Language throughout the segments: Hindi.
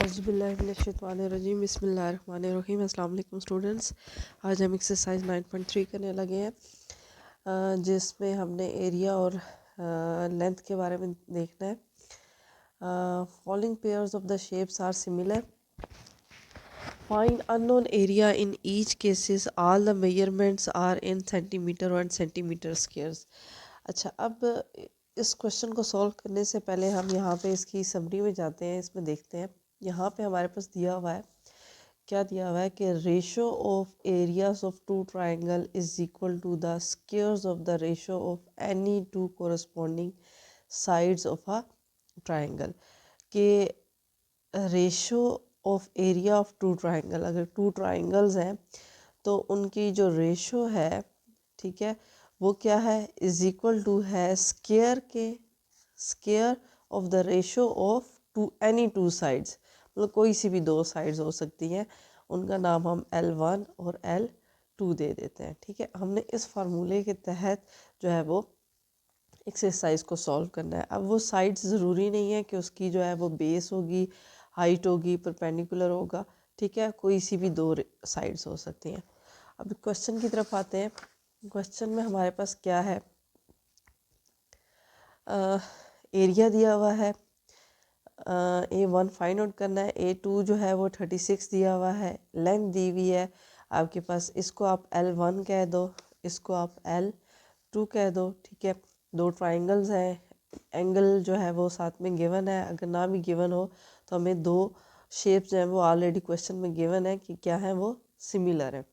औज़ुबिल्लाहिमिनश्शैतानिर्रजीम बिस्मिल्लाहिर्रहमानिर्रहीम। अस्सलाम वालेकुम स्टूडेंट्स। आज हम एक्सरसाइज 9.3 करने लगे हैं, जिसमें हमने एरिया और लेंथ के बारे में देखना है। Following pairs of the shapes are similar, find unknown area in each cases, all the measurements are in centimetre and centimetre squares. अच्छा, अब इस क्वेश्चन को सॉल्व करने से पहले हम यहाँ पे इसकी समरी में जाते हैं। इसमें देखते हैं, यहाँ पे हमारे पास दिया हुआ है, क्या दिया हुआ है कि ratio of areas of two triangle is equal to the squares of the ratio of any two corresponding sides of a triangle. के ratio of area of two triangle, अगर टू ट्राइंगल्स हैं तो उनकी जो रेशो है, ठीक है, वो क्या है, इज इक्वल टू है स्क्वायर के square of the ratio of two any two sides. मतलब कोई सी भी दो साइड्स हो सकती हैं, उनका नाम हम L1 और L2 दे देते हैं। ठीक है, हमने इस फार्मूले के तहत जो है वो एक्सरसाइज को सॉल्व करना है। अब वो साइड्स ज़रूरी नहीं है कि उसकी जो है वो बेस होगी, हाइट होगी, परपेंडिकुलर होगा। ठीक है, कोई सी भी दो साइड्स हो सकती हैं। अब क्वेश्चन की तरफ आते हैं। क्वेश्चन में हमारे पास क्या है, एरिया दिया हुआ है, A1 फाइंड आउट करना है, A2 जो है वो 36 दिया हुआ है, लेंथ दी हुई है आपके पास। इसको आप L1 कह दो, इसको आप L2 कह दो। ठीक है, दो ट्राइंगल्स हैं, एंगल जो है वो साथ में गिवन है। अगर ना भी गिवन हो तो हमें दो शेप्स जो हैं वो ऑलरेडी क्वेश्चन में गिवन है कि क्या है, वो सिमिलर है।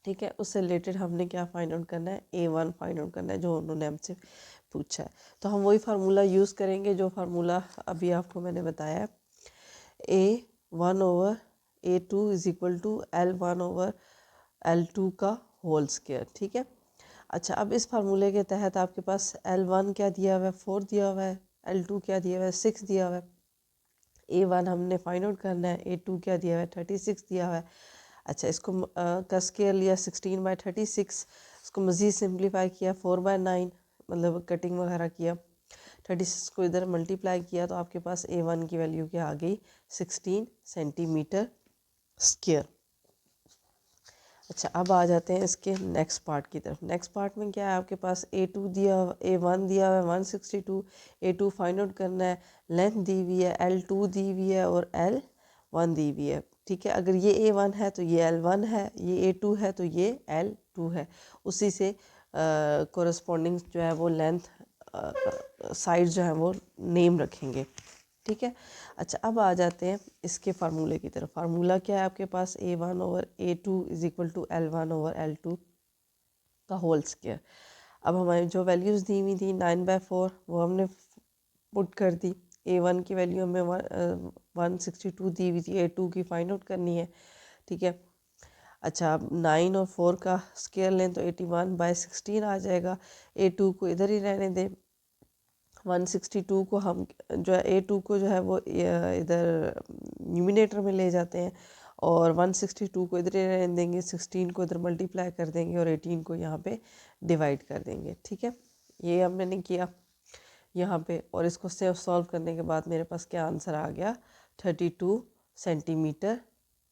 ठीक है, उससे रिलेटेड हमने क्या फाइंड आउट करना है, A1 फाइंड आउट करना है, जो उन्होंने हमसे पूछा है। तो हम वही फार्मूला यूज़ करेंगे जो फार्मूला अभी आपको मैंने बताया है, A1 over A2 is equal to L1 over L2 का होल स्क्वायर। ठीक है, अच्छा, अब इस फार्मूले के तहत आपके पास L1 क्या दिया हुआ है, 4 दिया हुआ है, L2 क्या दिया हुआ है, 6 दिया हुआ है। A1 हमने फाइंड आउट करना है, A2 क्या दिया हुआ है, 36 दिया हुआ है। अच्छा, इसको का स्केयर लिया 16/36, इसको मज़ीद सिंप्लीफाई किया 4/9, मतलब कटिंग वगैरह किया, 36 को इधर मल्टीप्लाई किया तो आपके पास A1 की वैल्यू क्या आ गई, 16 सेंटीमीटर स्क्वायर। अच्छा, अब आ जाते हैं इसके नेक्स्ट पार्ट की तरफ। नेक्स्ट पार्ट में क्या है, आपके पास A2 दिया, A1 दिया हुआ है 162, A2 फाइंड आउट करना है, लेंथ दी हुई है, L2 दी हुई है और L1 दी हुई है। ठीक है, अगर ये A1 है तो ये L1 है, ये A2 है तो ये L2 है। उसी से कोरस्पॉन्डिंग जो है वो लेंथ साइड जो है वो नेम रखेंगे। ठीक है, अच्छा, अब आ जाते हैं इसके फार्मूले की तरफ। फार्मूला क्या है आपके पास, A1 over A2 is equal to L1 over L2 का होल स्क्वायर। अब हमारी जो वैल्यूज़ दी हुई थी 9/4 वो हमने पुट कर दी। A1 की वैल्यू हमें 162 दी हुई थी, A2 की फाइंड आउट करनी है। ठीक है, अच्छा, अब 9 और 4 का स्क्वायर लें तो 81/16 आ जाएगा। A2 को इधर ही रहने दें, 162 को हम जो है A2 को जो है वो इधर न्यूमिनेटर में ले जाते हैं और 162 को इधर ही रहने देंगे, 16 को इधर मल्टीप्लाई कर देंगे और 18 को यहाँ पे डिवाइड कर देंगे। ठीक है, ये हमने किया यहाँ पे, और इसको सॉल्व करने के बाद मेरे पास क्या आंसर आ गया, 32 सेंटीमीटर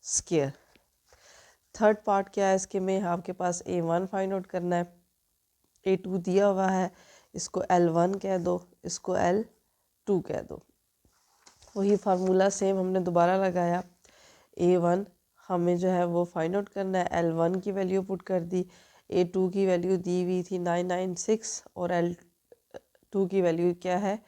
स्क्वायर। थर्ड पार्ट क्या है इसके में, आपके पास A1 फाइंड आउट करना है, A2 दिया हुआ है, इसको L1 कह दो, इसको L2 कह दो। वही फार्मूला सेम हमने दोबारा लगाया। A1 हमें जो है वो फाइंड आउट करना है, L1 की वैल्यू पुट कर दी, A2 की वैल्यू दी हुई थी 996 और L2 की वैल्यू क्या है,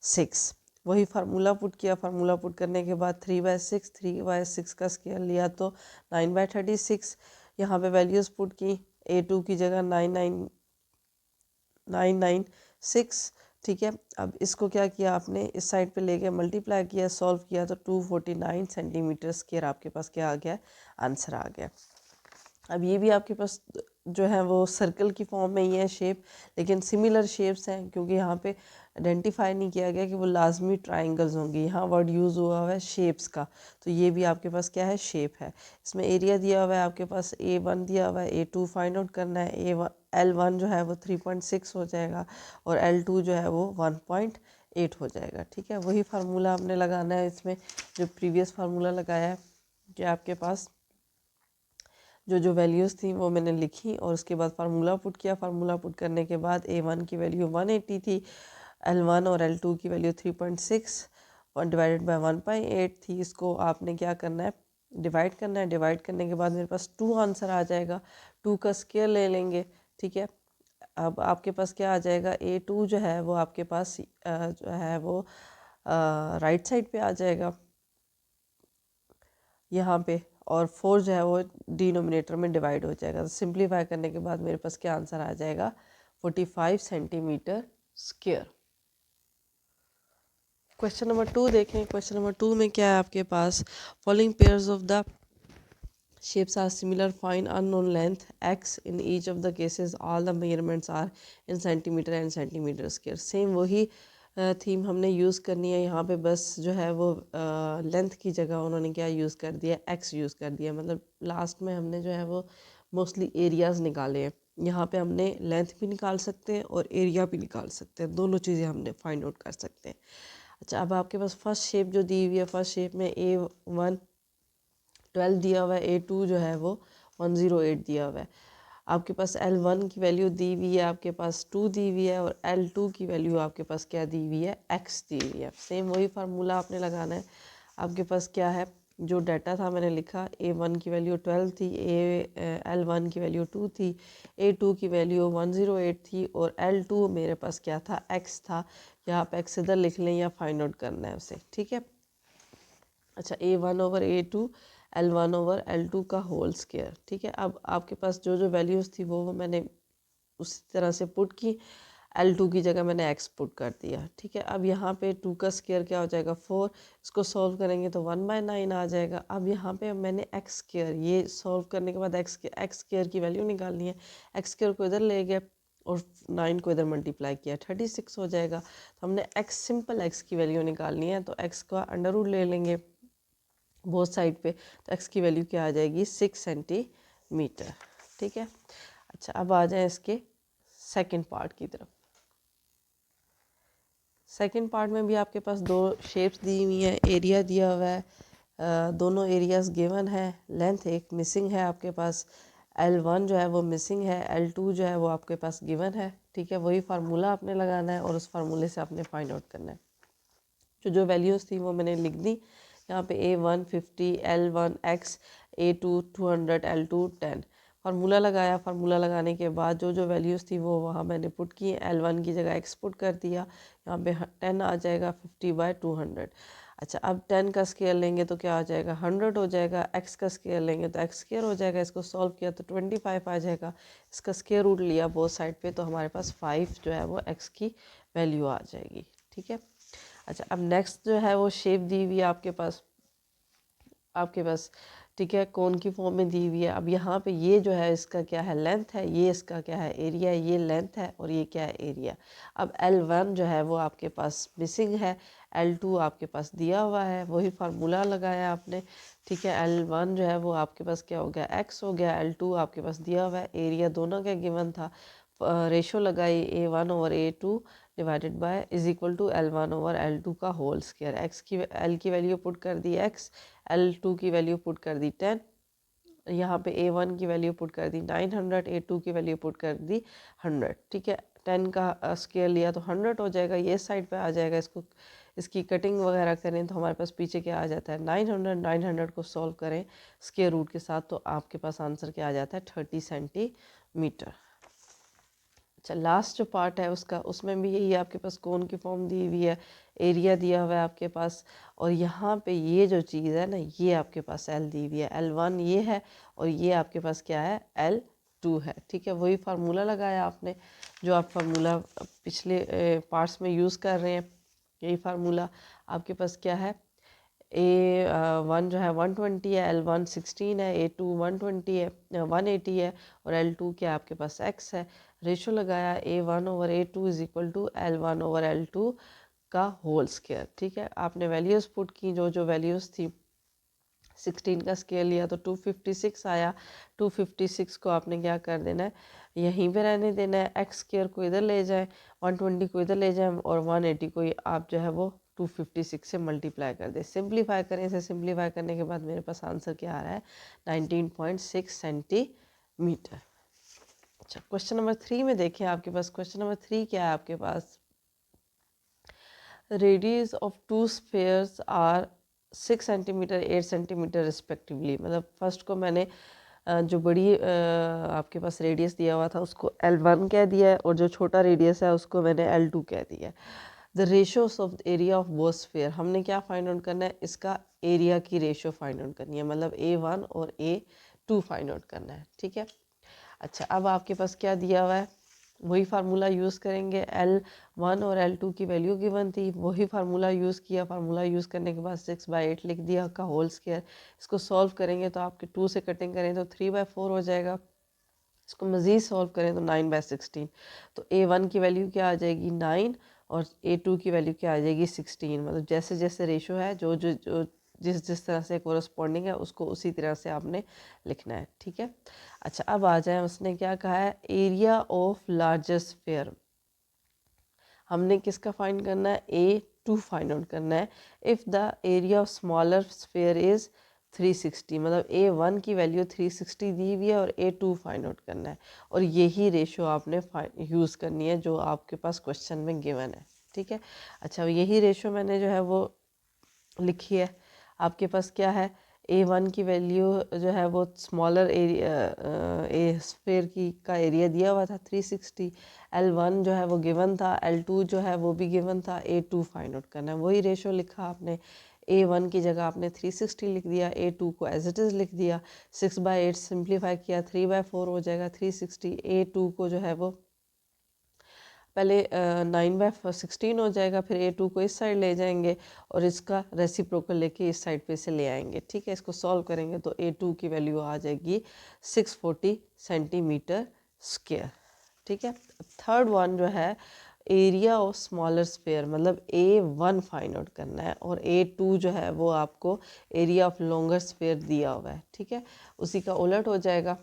6। वही फार्मूला पुट किया, फार्मूला पुट करने के बाद 3/6 का स्क्वायर लिया तो 9/36। यहाँ पे वैल्यूज़ पुट की, A2 की जगह 996। ठीक है, अब इसको क्या किया आपने, इस साइड पे लेके मल्टीप्लाई किया, सॉल्व किया तो 249 सेंटीमीटर स्क्वायर आपके पास क्या आ गया, आंसर आ गया। अब ये भी आपके पास जो है वो सर्कल की फॉर्म में ही है शेप, लेकिन सिमिलर शेप्स हैं, क्योंकि यहाँ पे आइडेंटिफाई नहीं किया गया कि वो लाजमी ट्राइंगल्स होंगी। यहाँ वर्ड यूज़ हुआ हुआ है शेप्स का, तो ये भी आपके पास क्या है, शेप है। इसमें एरिया दिया हुआ है आपके पास, A1 दिया हुआ है, A2 फाइंड आउट करना है, L1 जो है वो 3.6 हो जाएगा और L2 जो है वो 1.8 8 हो जाएगा। ठीक है, वही फार्मूला आपने लगाना है इसमें जो प्रीवियस फार्मूला लगाया है कि आपके पास जो वैल्यूज़ थी वो मैंने लिखी और उसके बाद फार्मूला पुट किया। फार्मूला पुट करने के बाद A1 की वैल्यू 180 थी, L1 और L2 की वैल्यू 3.6 डिवाइडेड बाय 1/8 थी। इसको आपने क्या करना है, डिवाइड करना है। डिवाइड करने के बाद मेरे पास 2 आंसर आ जाएगा, 2 का स्क्वायर ले लेंगे। ठीक है, अब आपके पास क्या आ जाएगा, A2 जो है वो आपके पास जो है वो राइट साइड पे आ जाएगा यहाँ पे, और 4 जो है वो डिनोमिनेटर में डिवाइड हो जाएगा। तो सिंप्लीफाई करने के बाद मेरे पास क्या आंसर आ जाएगा, 45 सेंटीमीटर स्क्वायर। क्वेश्चन नंबर 2 देखें। क्वेश्चन नंबर 2 में क्या है आपके पास, following pairs of the shapes are similar, find unknown length x in each of the cases, all the measurements are in centimeter and centimeter square। Same वही थीम हमने यूज़ करनी है यहाँ पे, बस जो है वो लेंथ की जगह उन्होंने क्या यूज़ कर दिया, x यूज़ कर दिया। मतलब लास्ट में हमने जो है वो मोस्टली एरियाज़ निकाले हैं। यहाँ पे हमने लेंथ भी निकाल सकते हैं और एरिया भी निकाल सकते हैं, दोनों चीज़ें हमने फाइंड आउट कर सकते हैं। अच्छा, अब आपके पास फर्स्ट शेप जो दी हुई है, फर्स्ट शेप में A1 12 दिया हुआ है, A2 जो है वो 108 दिया हुआ है। आपके पास L1 की वैल्यू दी हुई है, आपके पास 2 दी हुई है, और L2 की वैल्यू आपके पास क्या दी हुई है, x दी हुई है। सेम वही फार्मूला आपने लगाना है। आपके पास क्या है, जो डाटा था मैंने लिखा, A1 की वैल्यू 12 थी, L1 की वैल्यू 2 थी, A2 की वैल्यू 108 थी, और L2 मेरे पास क्या था, x था। या आप x इधर लिख लें या फाइंड आउट करना है उसे। ठीक है, अच्छा, A1 over A2 L1 over L2 का होल स्क्वायर। ठीक है, अब आपके पास जो वैल्यूज़ थी वो मैंने उसी तरह से पुट की, L2 की जगह मैंने x पुट कर दिया। ठीक है, अब यहाँ पे 2 का स्क्वायर क्या हो जाएगा, 4। इसको सॉल्व करेंगे तो 1/9 आ जाएगा। अब यहाँ पे मैंने x स्क्वायर, ये सॉल्व करने के बाद x स्क्वायर की वैल्यू निकालनी है। x स्क्वायर को इधर ले गए और 9 को इधर मल्टीप्लाई किया, 36 हो जाएगा। तो हमने सिंपल x की वैल्यू निकालनी है, तो x का अंडर रूट ले लेंगे बोथ साइड पे, तो x की वैल्यू क्या आ जाएगी, 6 सेंटीमीटर। ठीक है, अच्छा, अब आ जाए इसके सेकंड पार्ट की तरफ। सेकंड पार्ट में भी आपके पास 2 शेप्स दी हुई हैं, एरिया दिया हुआ है, दोनों एरियाज गिवन है, लेंथ एक मिसिंग है आपके पास, L1 जो है वो मिसिंग है, L2 जो है वो आपके पास गिवन है। ठीक है, वही फार्मूला आपने लगाना है और उस फार्मूले से आपने फाइंड आउट करना है। जो वैल्यूज़ थी वो मैंने लिख दी यहाँ पे, A1 50, L1 x, A2 200, L2 10। Formula लगाया, फार्मूला लगाने के बाद जो वैल्यूज़ थी वो वहाँ मैंने पुट की। L1 की जगह x पुट कर दिया, यहाँ पे 10 आ जाएगा 50/200। अच्छा, अब 10 का स्केयर लेंगे तो क्या आ जाएगा, 100 हो जाएगा। x का स्केयर लेंगे तो x स्केयर हो जाएगा। इसको सॉल्व किया तो 25 आ जाएगा। इसका स्केयर रूट लिया बोथ साइड पे, तो हमारे पास 5 जो है वो x की वैल्यू आ जाएगी। ठीक है, अच्छा, अब नेक्स्ट जो है वो शेप दी हुई है आपके पास। ठीक है, कोन की फॉर्म में दी हुई है। अब यहाँ पे ये जो है इसका क्या है, लेंथ है, ये इसका क्या है, एरिया है। ये लेंथ है और ये क्या है, एरिया। अब L1 जो है वो आपके पास मिसिंग है, L2 आपके पास दिया हुआ है, वही फार्मूला लगाया आपने। ठीक है, L1 जो है वो आपके पास क्या हो गया, x हो गया, L2 आपके पास दिया हुआ है, एरिया दोनों का गिवन था। रेशो लगाई, A1 over A2 divided by is equal to L1 over L2 का होल स्क्वायर। x की L की वैल्यू पुट कर दी x, L2 की वैल्यू पुट कर दी 10, यहाँ पे A1 की वैल्यू पुट कर दी 900, A2 की वैल्यू पुट कर दी 100। ठीक है, 10 का स्क्वायर लिया तो 100 हो जाएगा, ये साइड पे आ जाएगा। इसकी कटिंग वगैरह करें तो हमारे पास पीछे क्या आ जाता है, 900 को सॉल्व करें स्क्वायर रूट के साथ तो आपके पास आंसर क्या आ जाता है, 30 सेंटीमीटर। अच्छा, लास्ट जो पार्ट है उसका, उसमें भी यही आपके पास कोन की फॉर्म दी हुई है, एरिया दिया हुआ है आपके पास, और यहाँ पे ये जो चीज़ है ना, ये आपके पास L दी हुई है, L1 ये है और ये आपके पास क्या है, L2 है। ठीक है, वही फार्मूला लगाया आपने जो आप फार्मूला पिछले पार्ट्स में यूज़ कर रहे हैं। यही फार्मूला आपके पास क्या है, A1 जो है 120 है, L1 16 है, A2 120 है, 180 है, और L2 क्या आपके पास x है। रेशो लगाया, A1 over A2 is equal to L1 over L2 का होल स्क्वायर। ठीक है, आपने वैल्यूज़ पुट की, जो वैल्यूज़ थी 16 का स्केयर लिया तो 256 आया। 256 को आपने क्या कर देना है, यहीं पे रहने देना है। एक्स स्केयर को इधर ले जाएं, 120 को इधर ले जाएं और 180 को आप जो है वो 256 से मल्टीप्लाई कर दें। सिंप्लीफाई करें, इसे सिंप्लीफाई करने के बाद मेरे पास आंसर क्या आ रहा है, 19.6 सेंटीमीटर। अच्छा, क्वेश्चन नंबर 3 में देखें आपके पास। क्वेश्चन नंबर 3 क्या है आपके पास, radius of two spheres are 6 centimetre 8 centimetre respectively. मतलब फर्स्ट को मैंने जो बड़ी आपके पास रेडियस दिया हुआ था उसको L1 कह दिया है और जो छोटा रेडियस है उसको मैंने L2 कह दिया है। The ratios of area of both sphere, हमने क्या फाइंड आउट करना है, इसका एरिया की रेशो फाइंड आउट करनी है, मतलब A1 और A2 फाइंड आउट करना है। ठीक है। अच्छा, अब आपके पास क्या दिया हुआ है, वही फार्मूला यूज़ करेंगे। L1 और L2 की वैल्यू गिवन थी, वही फार्मूला यूज़ किया। फार्मूला यूज़ करने के बाद 6/8 लिख दिया का होल स्क्वायर। इसको सॉल्व करेंगे तो आपके 2 से कटिंग करें तो 3/4 हो जाएगा। इसको मज़ीद सॉल्व करें तो 9/16। तो A1 की वैल्यू क्या आ जाएगी 9 और A2 की वैल्यू क्या आ जाएगी 16। मतलब जैसे जैसे रेशो है, जो जो जो जिस जिस तरह से कोरस्पॉन्डिंग है उसको उसी तरह से आपने लिखना है। ठीक है। अच्छा, अब आ जाए, उसने क्या कहा है, एरिया ऑफ लार्जेस्ट स्फेयर। हमने किसका फाइंड करना है, A2 फाइंड आउट करना है। If the area of smaller sphere is 360, मतलब A1 की वैल्यू 360 दी हुई है और A2 फाइंड आउट करना है। और यही रेशो आपने यूज़ करनी है जो आपके पास क्वेश्चन में गिवन है। ठीक है। अच्छा, यही रेशो मैंने जो है वो लिखी है। आपके पास क्या है, A1 की वैल्यू जो है वो स्मॉलर एरिया ए स्फेयर की का एरिया दिया हुआ था 360। L1 जो है वो गिवन था, L2 जो है वो भी गिवन था, A2 फाइंड आउट करना है। वही रेशो लिखा आपने। A1 की जगह आपने 360 लिख दिया, A2 को एज इट इज़ लिख दिया। 6/8 सिंप्लीफाई किया, 3/4 हो जाएगा 360। A2 को जो है वो पहले 9/16 हो जाएगा, फिर A2 को इस साइड ले जाएंगे और इसका रेसिप्रोकल लेके इस साइड पे से ले आएंगे। ठीक है। इसको सॉल्व करेंगे तो A2 की वैल्यू आ जाएगी 640 सेंटीमीटर स्क्वायर। ठीक है। थर्ड वन जो है, एरिया ऑफ स्मॉलर स्फेयर, मतलब A1 फाइंड आउट करना है और A2 जो है वो आपको एरिया ऑफ लॉन्गर स्फेयर दिया हुआ है। ठीक है। उसी का उलट हो जाएगा,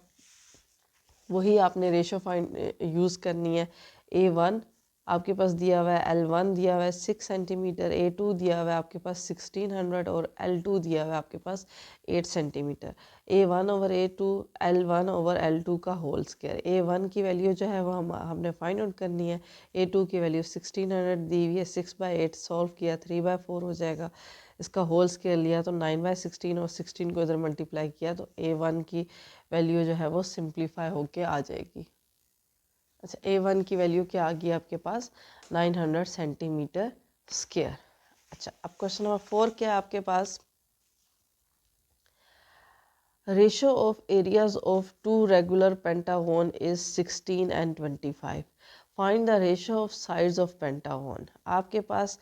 वही आपने रेशो फाइंड यूज़ करनी है। A1 आपके पास दिया हुआ है, L1 दिया हुआ है 6 सेंटीमीटर, A2 दिया हुआ है आपके पास 1600 और L2 दिया हुआ है आपके पास 8 centimetre. A1 over A2, L1 over L2 का होल स्क्वायर। A1 की वैल्यू जो है वो हमने फाइंड आउट करनी है। A2 की वैल्यू 1600 दी हुई है, 6/8 सॉल्व किया, 3/4 हो जाएगा। इसका होल स्क्वायर लिया तो 9/16 और 16 को इधर मल्टीप्लाई किया तो A1 की वैल्यू जो है वो सिंप्लीफाई होके आ जाएगी। अच्छा, A1 की वैल्यू क्या आ गई आपके पास, 900 सेंटीमीटर स्क्वायर। अच्छा, अब क्वेश्चन नंबर 4 क्या है आपके पास, ratio of areas of two regular pentagon is 16 and 25। Find the ratio of sides of pentagon. आपके पास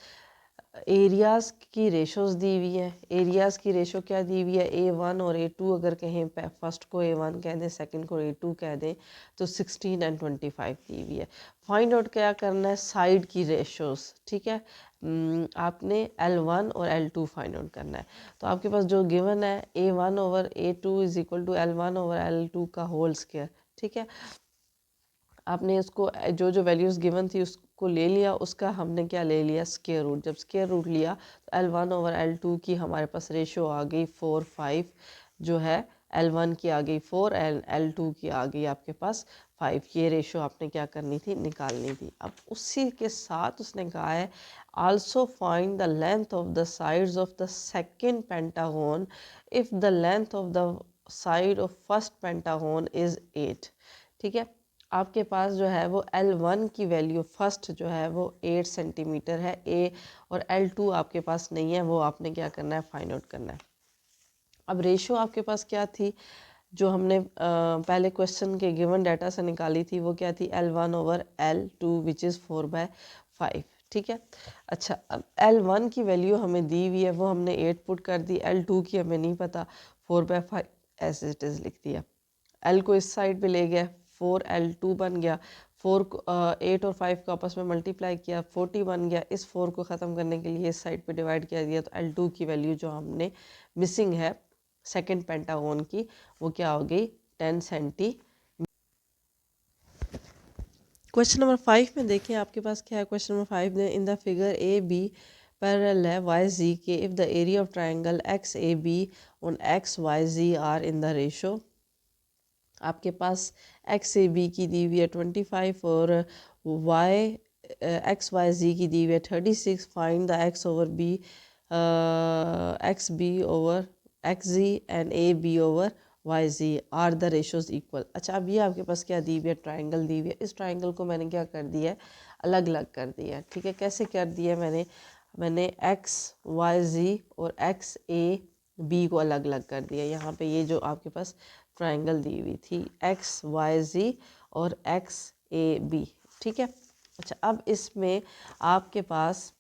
एरियाज़ की रेशोज़ दी हुई है। एरियाज़ की रेशो क्या दी हुई है, A1 और A2 अगर कहें, फर्स्ट को A1 कह दें, सेकंड को A2 कह दें, तो 16 and 25 दी हुई है। फाइंड आउट क्या करना है, साइड की रेशोज़। ठीक है। आपने L1 और L2 फाइंड आउट करना है। तो आपके पास जो गिवन है, A1 over A2 is equal to L1 over L2 का होल स्क्वायर। ठीक है। आपने इसको जो जो वैल्यूज़ गिवन थी उसको ले लिया, उसका हमने क्या ले लिया, स्क्वायर रूट। जब स्क्वायर रूट लिया तो L1 ओवर L2 की हमारे पास रेशो आ गई 4, 5 जो है, L1 की आ गई 4 एंड L2 की आ गई आपके पास 5। ये रेशो आपने क्या करनी थी, निकालनी थी। अब उसी के साथ उसने कहा है, also find the length of the sides of the second pentagon if the length of the side of first pentagon is 8। ठीक है। आपके पास जो है वो L1 की वैल्यू फर्स्ट जो है वो 8 सेंटीमीटर है, A, और L2 आपके पास नहीं है, वो आपने क्या करना है, फाइंड आउट करना है। अब रेशो आपके पास क्या थी, जो हमने पहले क्वेश्चन के गिवन डाटा से निकाली थी, वो क्या थी, L1 over L2 which is 4/5। ठीक है। अच्छा, अब L1 की वैल्यू हमें दी हुई है, वो हमने 8 पुट कर दी। L2 की हमें नहीं पता, 4/5 एज इट इज़ लिख दिया। L को इस साइड पे ले गया, 4L2 बन गया। 8 और 5 को आपस में मल्टीप्लाई किया, 40 बन गया। इस 4 को ख़त्म करने के लिए इस साइड पे डिवाइड किया दिया, तो L2 की वैल्यू जो हमने मिसिंग है सेकेंड पेंटागन की वो क्या हो गई 10 सेंटी। क्वेश्चन नंबर 5 में देखें आपके पास क्या है। क्वेश्चन नंबर 5 में in the figure A B parallel है वाई जी के if the area of triangle X A B on X Y G are in the ratio. आपके पास एक्स ए बी की दी हुई है 25 और वाई एक्स वाई जी की दी हुई है 36। Find the X over B X B over X G and A B over Y G are the ratios equal. अच्छा, अब ये आपके पास क्या दी हुई है, ट्राइंगल दी हुई है। इस ट्राइंगल को मैंने क्या कर दिया है, अलग अलग कर दिया है। ठीक है, कैसे कर दिया है मैंने एक्स वाई जी और एक्स ए बी को अलग अलग कर दिया। यहाँ पे ये जो आपके पास ट्राइंगल दी हुई थी एक्स वाई जी और एक्स ए बी। ठीक है, अच्छा अब इसमें आपके पास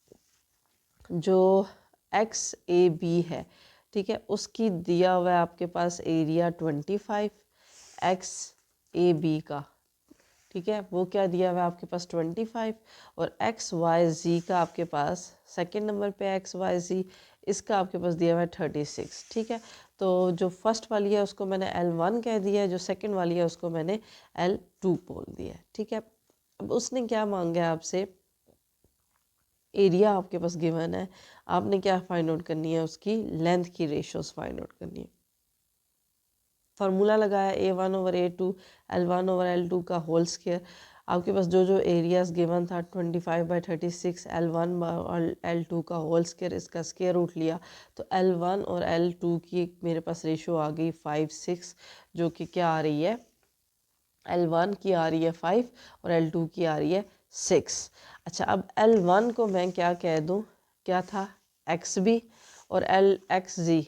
जो एक्स ए बी है, ठीक है, उसकी दिया हुआ है आपके पास एरिया 25 एक्स ए बी का। ठीक है, वो क्या दिया हुआ है आपके पास 25 और एक्स वाई जी का आपके पास सेकंड नंबर पे एक्स वाई जी इसका आपके पास दिया हुआ है 36। ठीक है, तो जो फर्स्ट वाली है उसको मैंने L1 कह दिया है, जो सेकंड वाली है उसको मैंने L2 बोल दिया है। ठीक है, अब उसने क्या मांगा है आपसे, एरिया आपके पास गिवन है, आपने क्या फाइंड आउट करनी है, उसकी लेंथ की रेशियोज फाइंड आउट करनी है। फार्मूला लगाया A1 over A2 L1 over L2 का होल स्क्वायर। आपके पास जो जो एरियाज गिवन था 25/36 L1 और L2 का होल स्क्वायर, इसका स्क्वायर रूट लिया तो L1 और L2 की मेरे पास रेशो आ गई 5/6, जो कि क्या आ रही है, L1 की आ रही है 5 और L2 की आ रही है 6। अच्छा, अब L1 को मैं क्या कह दूँ, क्या था XB और XG,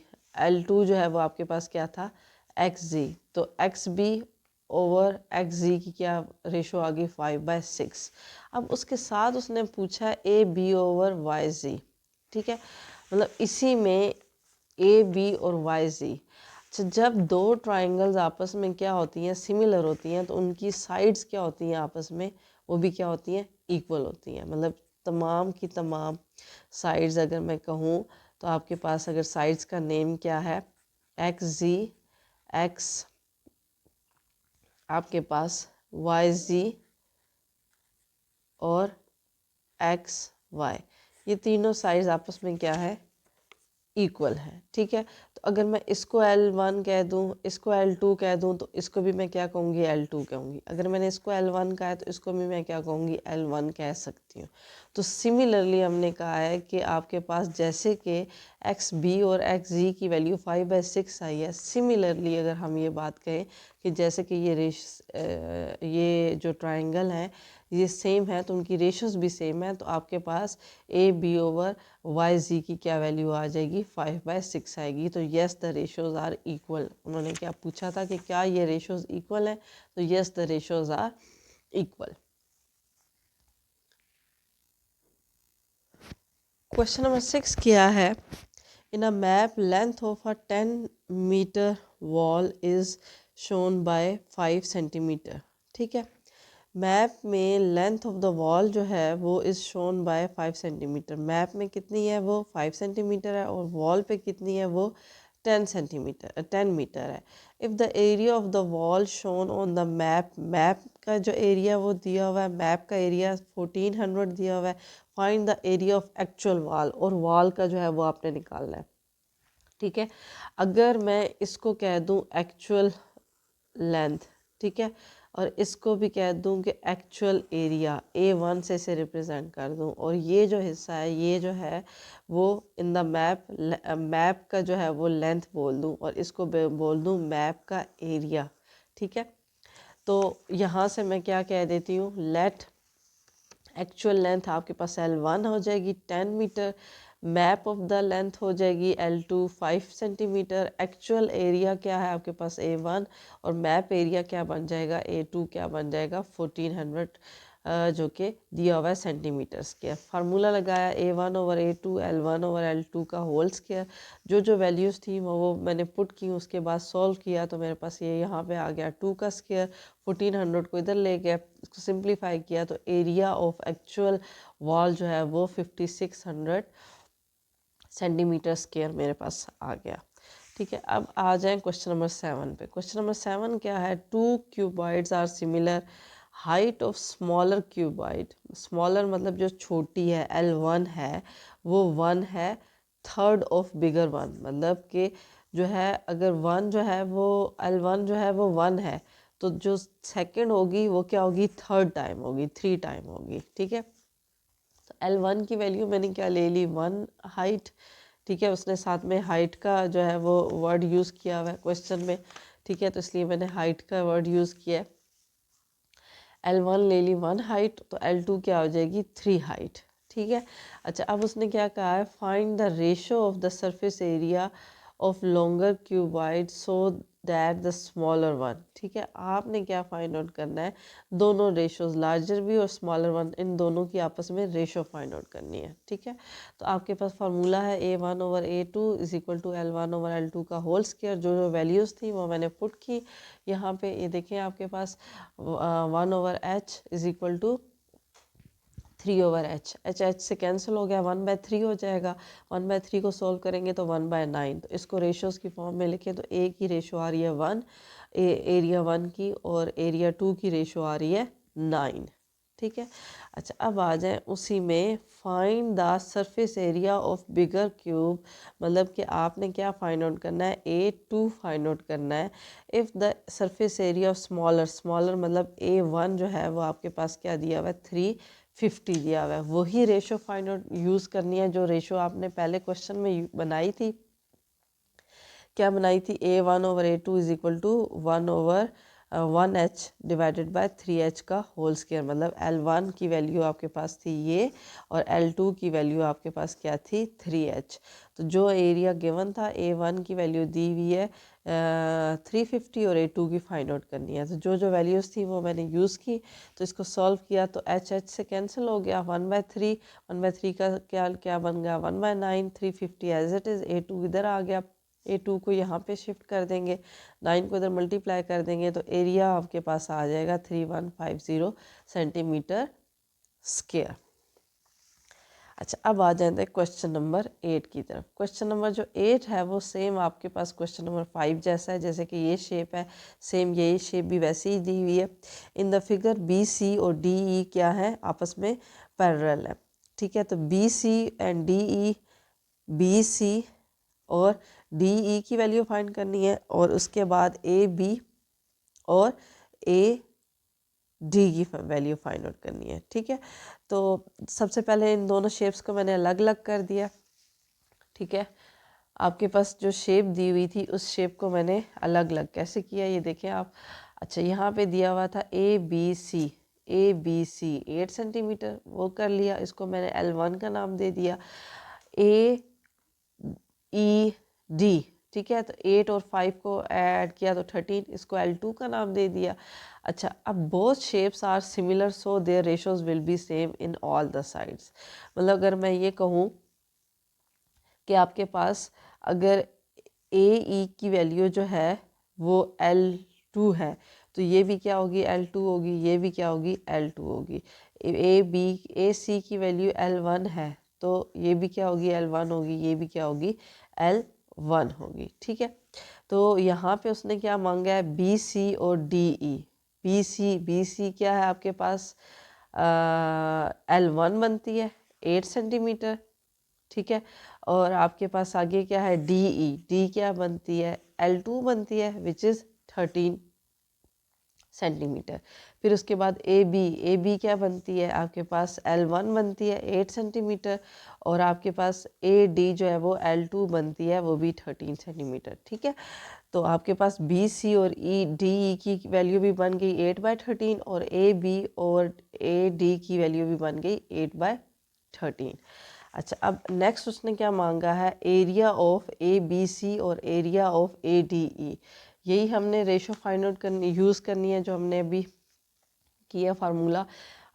L2 जो है वो आपके पास क्या था XG, तो XB ओवर XG की क्या रेशो आ गई 5/6। अब उसके साथ उसने पूछा AB ओवर YG। ठीक है, मतलब इसी में AB और YG। अच्छा, जब दो ट्राइंगल्स आपस में क्या होती हैं, सिमिलर होती हैं, तो उनकी साइड्स क्या होती हैं आपस में, वो भी क्या होती हैं, इक्वल होती हैं। मतलब तमाम की तमाम साइड्स अगर मैं कहूँ तो आपके पास अगर साइड्स का नेम क्या है, एक्स जी एक्स, आपके पास वाई जी और एक्स वाई, ये तीनों साइड्स आपस में क्या है, इक्वल है। ठीक है, तो अगर मैं इसको L1 कह दूँ, इसको L2 कह दूँ, तो इसको भी मैं क्या कहूँगी, L2 कहूँगी। अगर मैंने इसको L1 कहा है तो इसको भी मैं क्या कहूँगी, L1 कह सकती हूँ। तो सिमिलरली हमने कहा है कि आपके पास जैसे कि XB और XG की वैल्यू 5/6 आई है, सिमिलरली अगर हम ये बात कहें कि जैसे कि ये जो ट्राइंगल है ये सेम है, तो उनकी रेशोज भी सेम है, तो आपके पास AB ओवर YG की क्या वैल्यू आ जाएगी, 5/6 आएगी। तो yes the ratios are equal. उन्होंने क्या पूछा था कि क्या ये रेशोज इक्वल है, तो yes the ratios are equal. Question number 6 क्या है, in a map length of a 10 metre wall is shown by 5 centimetre. ठीक है, मैप में लेंथ ऑफ द वॉल जो है वो is shown by 5 centimetre. Map में कितनी है, वो 5 सेंटीमीटर है और वॉल पे कितनी है, वो 10 मीटर है। If the area of the wall shown on the map, map का जो एरिया वो दिया हुआ है, मैप का एरिया 1400 दिया हुआ है। Find the area of actual wall, और वॉल का जो है वो आपने निकालना है। ठीक है, अगर मैं इसको कह दूँ एक्चुअल लेंथ, ठीक है, और इसको भी कह दूँ कि एक्चुअल एरिया, A1 से इसे रिप्रेजेंट कर दूँ, और ये जो हिस्सा है ये जो है वो इन द मैप का जो है वो लेंथ बोल दूँ, और इसको बोल दूँ मैप का एरिया। ठीक है, तो यहाँ से मैं क्या कह देती हूँ, लेट एक्चुअल लेंथ आपके पास L1 हो जाएगी 10 metre, map of the length हो जाएगी L2 5 सेंटीमीटर, एक्चुअल एरिया क्या है आपके पास A1, और मैप एरिया क्या बन जाएगा, A2 क्या बन जाएगा 1400, जो कि दिया हुआ है सेंटीमीटर स्क्वायर। फार्मूला लगाया A1 over A2 L1 over L2 का होल स्क्वायर। जो जो वैल्यूज़ थी वो मैंने पुट की, उसके बाद सॉल्व किया तो मेरे पास ये यहाँ पे आ गया 2 का स्क्वायर, 1400 को इधर ले गया, इसको सिंप्लीफाई किया तो एरिया ऑफ एक्चुअल वॉल जो है वो 5600 सेंटीमीटर स्क्वायर मेरे पास आ गया। ठीक है, अब आ जाएं क्वेश्चन नंबर 7 पे। क्वेश्चन नंबर 7 क्या है, 2 cuboids are similar, height of smaller cuboid, smaller मतलब जो छोटी है L1 है वो 1 है, थर्ड ऑफ बिगर वन, मतलब कि जो है अगर 1 जो है वो L1 जो है वो 1 है तो जो सेकंड होगी वो क्या होगी, थर्ड टाइम होगी, 3 टाइम होगी। ठीक है, तो L1 की वैल्यू मैंने क्या ले ली, 1 हाइट। ठीक है, उसने साथ में हाइट का जो है वो वर्ड यूज़ किया हुआ है क्वेश्चन में। ठीक है, तो इसलिए मैंने हाइट का वर्ड यूज़ किया है। L1 ले ली 1 हाइट, तो L2 क्या हो जाएगी, 3 हाइट। ठीक है, अच्छा अब उसने क्या कहा है, find the ratio of the surface area of longer cuboid so that the smaller one. ठीक है, आपने क्या फाइंड आउट करना है, दोनों रेशोज, लार्जर भी और स्मॉलर वन, इन दोनों की आपस में रेशो फाइंड आउट करनी है। ठीक है, तो आपके पास फार्मूला है A1/A2 is equal to L1/L2 का होल स्क्वायर। जो जो वैल्यूज़ थी वो मैंने पुट की यहाँ पे। ये देखें आपके पास 1/h is equal to 3/h, h से कैंसिल हो गया, 1/3 हो जाएगा। 1/3 को सॉल्व करेंगे तो 1/9। तो इसको रेशोज़ की फॉर्म में लिखें तो ए की रेशो आ रही है 1, एरिया 1 की, और एरिया 2 की रेशो आ रही है 9। ठीक है, अच्छा अब आ जाए उसी में, find the surface area of bigger cube, मतलब कि आपने क्या फाइंड आउट करना है, A2 फाइंड आउट करना है। If the surface area of smaller, smaller मतलब A1 जो है वो आपके पास क्या दिया हुआ है, 350 दिया हुआ है। वही रेशो फाइंड आउट यूज़ करनी है जो रेशो आपने पहले क्वेश्चन में बनाई थी। क्या बनाई थी, A1/A2 is equal to 1/1h divided by 3h का होल स्क्वायर, मतलब L1 की वैल्यू आपके पास थी ये, और L2 की वैल्यू आपके पास क्या थी, 3h। तो जो एरिया गिवन था, A1 की वैल्यू दी हुई है 350 और A2 की फाइंड आउट करनी है। तो जो जो वैल्यूज़ थी वो मैंने यूज़ की, तो इसको सॉल्व किया तो h से कैंसिल हो गया, 1/3, 1/3 का क्या क्या बन गया, 1/9, 350 एज इट इज़, A2 इधर आ गया, A2 को यहाँ पे शिफ्ट कर देंगे, 9 को इधर मल्टीप्लाई कर देंगे, तो एरिया आपके पास आ जाएगा 3150 सेंटीमीटर स्क्वायर। अच्छा अब आ जाते हैं क्वेश्चन नंबर 8 की तरफ। क्वेश्चन नंबर जो 8 है वो सेम आपके पास क्वेश्चन नंबर 5 जैसा है, जैसे कि ये शेप है, सेम ये शेप भी वैसे ही दी हुई है। इन द फिगर BC और DE क्या है, आपस में पैरेलल है। ठीक है, तो BC एंड DE, BC और DE की वैल्यू फाइंड करनी है, और उसके बाद AB और AD की वैल्यू फाइंड आउट करनी है। ठीक है, तो सबसे पहले इन दोनों शेप्स को मैंने अलग अलग कर दिया। ठीक है, आपके पास जो शेप दी हुई थी उस शेप को मैंने अलग अलग कैसे किया, ये देखें आप। अच्छा यहाँ पे दिया हुआ था ABC, ABC 8 सेंटीमीटर, वो कर लिया, इसको मैंने L1 का नाम दे दिया। AED, ठीक है, तो 8 और 5 को ऐड किया तो 13, इसको L2 का नाम दे दिया। अच्छा अब both shapes are similar so their ratios will be same in all the sides, मतलब अगर मैं ये कहूँ कि आपके पास अगर AE की वैल्यू जो है वो L2 है, तो ये भी क्या होगी, L2 होगी, ये भी क्या होगी, L2 होगी। AC की वैल्यू L1 है, तो ये भी क्या होगी, L1 होगी, ये भी क्या होगी, L1 होगी। ठीक है, तो यहाँ पे उसने क्या मांगा है, BC और DE। BC क्या है आपके पास, L1 बनती है 8 सेंटीमीटर। ठीक है, और आपके पास आगे क्या है, डी क्या बनती है, L2 बनती है विच इज़ 13 सेंटीमीटर। फिर उसके बाद ए बी क्या बनती है, आपके पास L1 बनती है 8 सेंटीमीटर, और आपके पास AD जो है वो L2 बनती है, वो भी 13 सेंटीमीटर। ठीक है, तो आपके पास BC और DE की वैल्यू भी बन गई 8/13, और AB और AD की वैल्यू भी बन गई 8/13। अच्छा अब नेक्स्ट उसने क्या मांगा है, एरिया ऑफ ABC और एरिया ऑफ ADE। यही हमने रेशो फाइंड आउट करनी, यूज़ करनी है जो हमने अभी किया फार्मूला।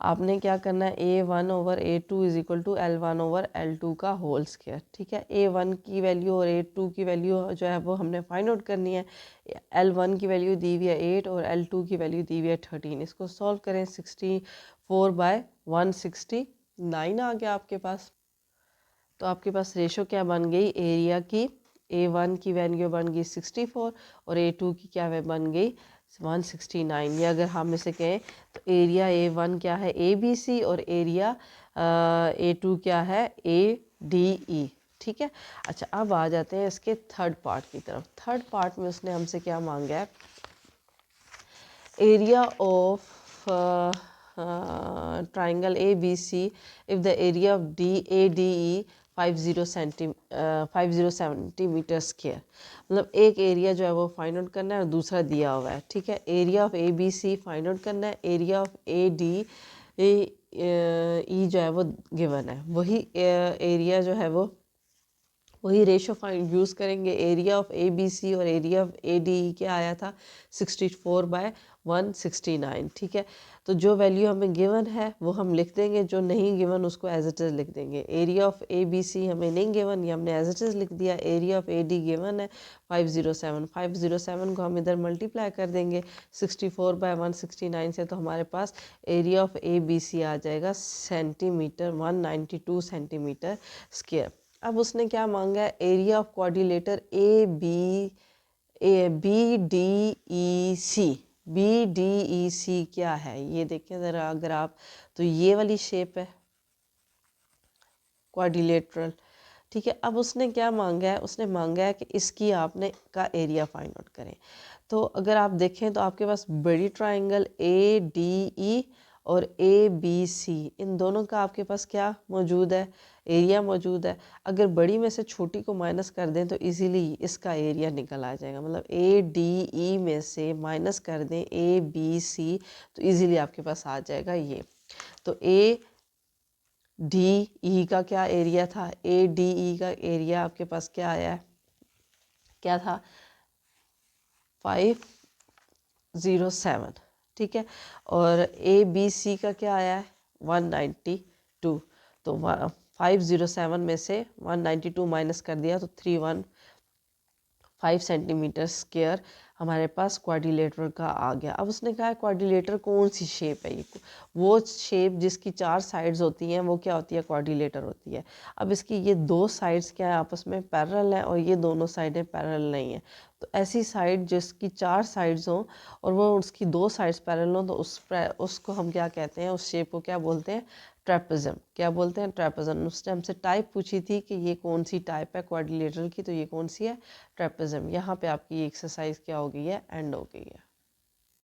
आपने क्या करना है, A1/A2 is equal to L1/L2 का होल स्क्वायर। ठीक है, A1 की वैल्यू और A2 की वैल्यू जो है वो हमने फाइंड आउट करनी है। L1 की वैल्यू दी हुई है 8 और L2 की वैल्यू दी हुई है 13। इसको सॉल्व करें, 64/169 आ गया आपके पास। तो आपके पास रेशो क्या बन गई, एरिया की A1 की वैल्यू बन गई 64 और A2 की क्या बन गई 169। ये अगर हम इसे कहें तो एरिया A1 क्या है ABC और एरिया A2 क्या है ADE। ठीक है। अच्छा अब आ जाते हैं इसके थर्ड पार्ट की तरफ। थर्ड पार्ट में उसने हमसे क्या मांगा है, area of triangle ABC if the area of DADE 50 centimetre square. मतलब एक एरिया जो है वो फाइंड आउट करना है और दूसरा दिया हुआ है। ठीक है। Area of ABC find out करना है, एरिया ऑफ ADE जो है वो गिवन है। वही एरिया जो है वो वही रेशो फाइंड यूज़ करेंगे। एरिया ऑफ ABC और एरिया ऑफ ADE क्या आया था 64/169। ठीक है। तो जो वैल्यू हमें गिवन है वो हम लिख देंगे, जो नहीं गिवन उसको एज इट इज़ लिख देंगे। एरिया ऑफ ABC हमें नहीं गिवन, ये हमने एज इट इज़ लिख दिया। एरिया ऑफ AD गिवन है 507 को हम इधर मल्टीप्लाई कर देंगे 64/169 से, तो हमारे पास एरिया ऑफ ABC आ जाएगा सेंटीमीटर 192 सेंटीमीटर स्क्वायर। अब उसने क्या मांगा है, area of quadrilateral BDEC। BDEC क्या है ये देखें ज़रा अगर आप, तो ये वाली शेप है क्वाड्रिलेटरल। ठीक है। अब उसने क्या मांगा है, उसने मांगा है कि इसकी आपने का एरिया फाइंड आउट करें। तो अगर आप देखें तो आपके पास बड़ी ट्राइंगल ADE और ABC, इन दोनों का आपके पास क्या मौजूद है, एरिया मौजूद है। अगर बड़ी में से छोटी को माइनस कर दें तो इजीली इसका एरिया निकल आ जाएगा। मतलब ADE में से माइनस कर दें ABC तो इजीली आपके पास आ जाएगा ये। तो ADE का क्या एरिया था, ADE का एरिया आपके पास क्या आया है, क्या था 507। ठीक है। और ABC का क्या आया है 192। तो 507 में से 192 माइनस कर दिया तो 315 सेंटीमीटर स्क्वायर हमारे पास क्वाड्रिलेटर का आ गया। अब उसने कहा है क्वाड्रिलेटर कौन सी शेप है, ये वो शेप जिसकी 4 साइड्स होती हैं वो क्या होती है, क्वाड्रिलेटर होती है। अब इसकी ये 2 साइड्स क्या है आपस में पैरेलल हैं और ये दोनों साइडें पैरेलल नहीं हैं। तो ऐसी साइड जिसकी 4 साइड्स हों और वो उसकी 2 साइड्स पैरेलल हों तो उसको हम क्या कहते हैं, उस शेप को क्या बोलते हैं, ट्रेपेज़म। क्या बोलते हैं, ट्रेपेज़म। उसने हमसे टाइप पूछी थी कि ये कौन सी टाइप है क्वाड्रिलेटरल की, तो ये कौन सी है, ट्रेपेज़म। यहाँ पे आपकी एक्सरसाइज क्या हो गई है, एंड हो गई है।